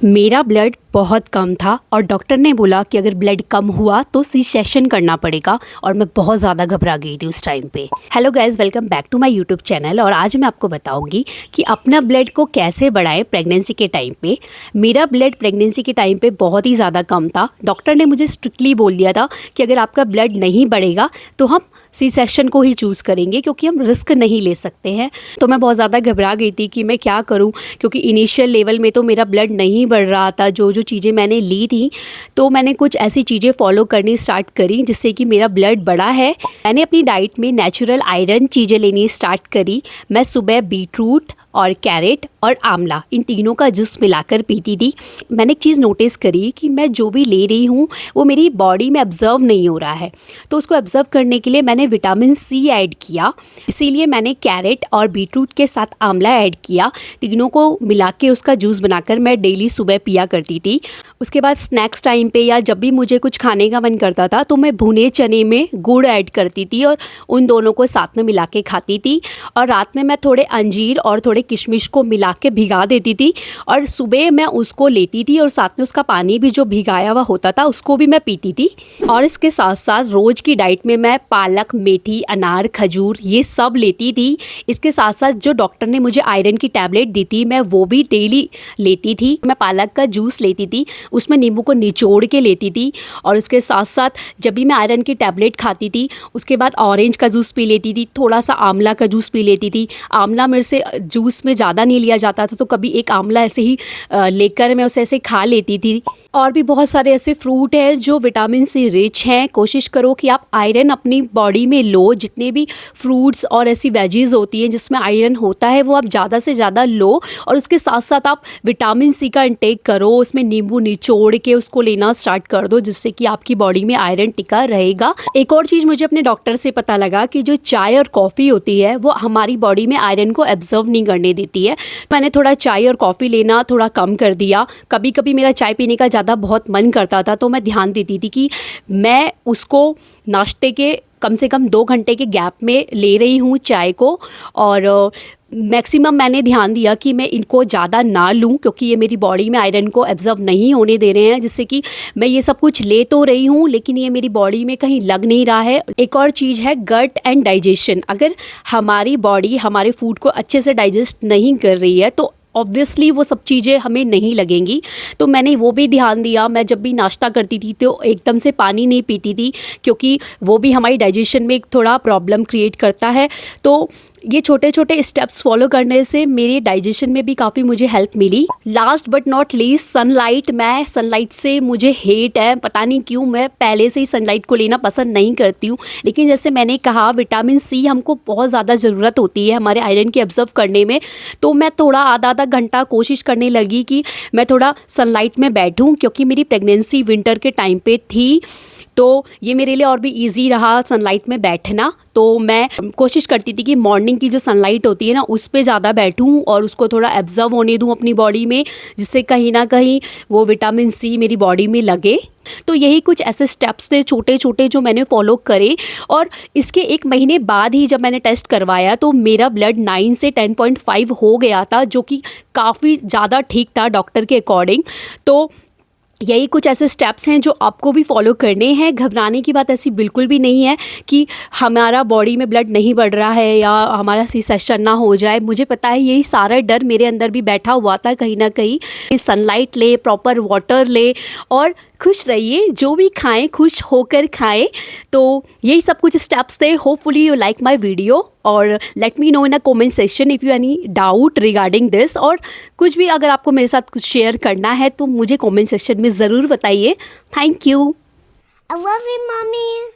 मेरा ब्लड बहुत कम था और डॉक्टर ने बोला कि अगर ब्लड कम हुआ तो सी सेक्शन करना पड़ेगा और मैं बहुत ज़्यादा घबरा गई थी उस टाइम पे। Hello guys, welcome back to my YouTube channel. और आज मैं आपको बताऊंगी कि अपना ब्लड को कैसे बढ़ाएं प्रेगनेंसी के टाइम पे। मेरा ब्लड प्रेगनेंसी के टाइम पे बहुत ही ज़्यादा कम था। डॉक्टर ने मुझे स्ट्रिक्टली बोल दिया था कि अगर आपका ब्लड नहीं बढ़ेगा तो हम सी सेक्शन को ही चूज़ करेंगे, क्योंकि हम रिस्क नहीं ले सकते हैं। तो मैं बहुत ज़्यादा घबरा गई थी कि मैं क्या करूं, क्योंकि इनिशियल लेवल में तो मेरा ब्लड नहीं बढ़ रहा था। जो जो चीज़ें मैंने ली थी तो मैंने कुछ ऐसी चीज़ें फॉलो करनी स्टार्ट करी जिससे कि मेरा ब्लड बढ़ा है। मैंने अपनी डाइट में नेचुरल आयरन चीज़ें लेनी स्टार्ट करी। मैं सुबह बीटरूट और कैरेट और आंवला इन तीनों का जूस मिलाकर पीती थी। मैंने एक चीज़ नोटिस करी कि मैं जो भी ले रही हूँ वो मेरी बॉडी में ऑब्जर्व नहीं हो रहा है, तो उसको ऑब्जर्व करने के लिए मैंने विटामिन सी ऐड किया। इसीलिए मैंने कैरेट और बीटरूट के साथ आंवला ऐड किया। तीनों को मिला के उसका जूस बनाकर मैं डेली सुबह पिया करती थी। उसके बाद स्नैक्स टाइम पे या जब भी मुझे कुछ खाने का मन करता था तो मैं भुने चने में गुड़ ऐड करती थी और उन दोनों को साथ में मिला के खाती थी। और रात में मैं थोड़े अंजीर और थोड़े किशमिश को मिला के भिगा देती थी और सुबह मैं उसको लेती थी और साथ में उसका पानी भी जो भिगाया हुआ होता था उसको भी मैं पीती थी। और इसके साथ साथ रोज़ की डाइट में मैं पालक, मेथी, अनार, खजूर ये सब लेती थी। इसके साथ साथ जो डॉक्टर ने मुझे आयरन की टैबलेट दी थी मैं वो भी डेली लेती थी। मैं पालक का जूस लेती थी, उसमें नींबू को निचोड़ के लेती थी। और उसके साथ साथ जब भी मैं आयरन की टैबलेट खाती थी उसके बाद ऑरेंज का जूस पी लेती थी, थोड़ा सा आंवला का जूस पी लेती थी। आंवला मेरे से जूस में ज़्यादा नहीं लिया जाता था तो कभी एक आंवला ऐसे ही लेकर मैं उसे ऐसे खा लेती थी। और भी बहुत सारे ऐसे फ्रूट हैं जो विटामिन सी रिच हैं। कोशिश करो कि आप आयरन अपनी बॉडी में लो। जितने भी फ्रूट्स और ऐसी वेजीज़ होती हैं जिसमें आयरन होता है वो आप ज़्यादा से ज़्यादा लो। और उसके साथ साथ आप विटामिन सी का इंटेक करो, उसमें नींबू निचोड़ के उसको लेना स्टार्ट कर दो, जिससे कि आपकी बॉडी में आयरन टिका रहेगा। एक और चीज़ मुझे अपने डॉक्टर से पता लगा कि जो चाय और कॉफ़ी होती है वो हमारी बॉडी में आयरन को एब्जॉर्व नहीं करने देती है। मैंने थोड़ा चाय और कॉफ़ी लेना थोड़ा कम कर दिया। कभी कभी मेरा चाय पीने का बहुत मन करता था तो मैं ध्यान देती थी कि मैं उसको नाश्ते के कम से कम 2 घंटे के गैप में ले रही हूँ चाय को। और मैक्सिमम मैंने ध्यान दिया कि मैं इनको ज़्यादा ना लूँ, क्योंकि ये मेरी बॉडी में आयरन को एब्जॉर्ब नहीं होने दे रहे हैं, जिससे कि मैं ये सब कुछ ले तो रही हूँ लेकिन ये मेरी बॉडी में कहीं लग नहीं रहा है। एक और चीज़ है गट एंड डाइजेशन। अगर हमारी बॉडी हमारे फूड को अच्छे से डाइजेस्ट नहीं कर रही है तो ऑब्वियसली वो सब चीज़ें हमें नहीं लगेंगी। तो मैंने वो भी ध्यान दिया। मैं जब भी नाश्ता करती थी तो एकदम से पानी नहीं पीती थी, क्योंकि वो भी हमारी डाइजेशन में एक थोड़ा प्रॉब्लम क्रिएट करता है। तो ये छोटे छोटे स्टेप्स फॉलो करने से मेरे डाइजेशन में भी काफ़ी मुझे हेल्प मिली। Last but not least sunlight. मैं सनलाइट से मुझे हेट है, पता नहीं क्यों। मैं पहले से ही सनलाइट को लेना पसंद नहीं करती हूँ, लेकिन जैसे मैंने कहा विटामिन सी हमको बहुत ज़्यादा ज़रूरत होती है हमारे आयरन की एब्जॉर्व करने में। तो मैं थोड़ा आधा घंटा कोशिश करने लगी कि मैं थोड़ा सनलाइट में बैठूँ, क्योंकि मेरी प्रेगनेंसी विंटर के टाइम पे थी तो ये मेरे लिए और भी इजी रहा सनलाइट में बैठना। तो मैं कोशिश करती थी कि मॉर्निंग की जो सनलाइट होती है ना उस पे ज़्यादा बैठूं और उसको थोड़ा एब्जॉर्व होने दूं अपनी बॉडी में, जिससे कहीं ना कहीं वो विटामिन सी मेरी बॉडी में लगे। तो यही कुछ ऐसे स्टेप्स थे छोटे छोटे जो मैंने फॉलो करे। और इसके 1 महीने बाद ही जब मैंने टेस्ट करवाया तो मेरा ब्लड 9 से 10.5 हो गया था, जो कि काफ़ी ज़्यादा ठीक था डॉक्टर के अकॉर्डिंग। तो यही कुछ ऐसे स्टेप्स हैं जो आपको भी फॉलो करने हैं। घबराने की बात ऐसी बिल्कुल भी नहीं है कि हमारा बॉडी में ब्लड नहीं बढ़ रहा है या हमारा सी सेक्शन ना हो जाए। मुझे पता है यही सारा डर मेरे अंदर भी बैठा हुआ था कहीं ना कहीं। सनलाइट ले, प्रॉपर वाटर ले और खुश रहिए। जो भी खाएं खुश होकर खाएं। तो यही सब कुछ स्टेप्स थे। Hopefully you like my video और let me know in a comment section if you any doubt regarding this. और कुछ भी अगर आपको मेरे साथ कुछ शेयर करना है तो मुझे कमेंट सेक्शन में ज़रूर बताइए। Thank you. I love you, Mommy.